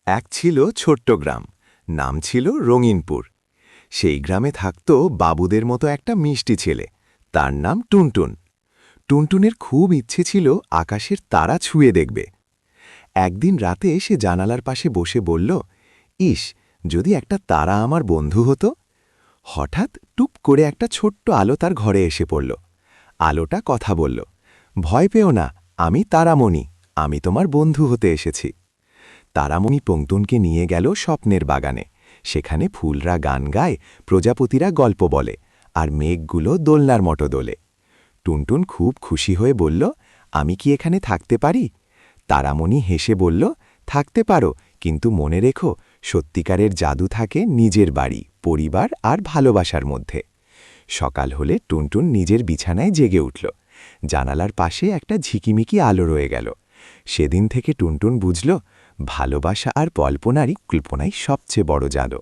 এক ছিল ছোট্ট গ্রাম, নাম ছিল রঙিনপুর। সেই গ্রামে থাকত বাবুদের মতো একটা মিষ্টি ছেলে, তার নাম টুনটুন। টুনটুনের খুব ইচ্ছে ছিল আকাশের তারা ছুঁয়ে দেখবে। একদিন রাতে সে জানালার পাশে বসে বলল, ইস, যদি একটা তারা আমার বন্ধু হতো। হঠাৎ টুপ করে একটা ছোট্ট আলো তার ঘরে এসে পড়ল। আলোটা কথা বলল, ভয় পেও না, আমি তারামণি, আমি তোমার বন্ধু হতে এসেছি। তারামণি টুনটুনকে নিয়ে গেল স্বপ্নের বাগানে। সেখানে ফুলরা গান গায়, প্রজাপতিরা গল্প বলে, আর মেঘগুলো দোলনার মতো দোলে। টুনটুন খুব খুশি হয়ে বলল, আমি কি এখানে থাকতে পারি? তারামণি হেসে বলল, থাকতে পারো, কিন্তু মনে রেখো, সত্যিকারের জাদু থাকে নিজের বাড়ি, পরিবার আর ভালোবাসার মধ্যে। সকাল হলে টুনটুন নিজের বিছানায় জেগে উঠল। জানালার পাশে একটা ঝিকিমিকি আলো রয়ে গেল। সেদিন থেকে টুনটুন বুঝল, ভালোবাসা আর কল্পনারই সবচেয়ে বড় জাদু।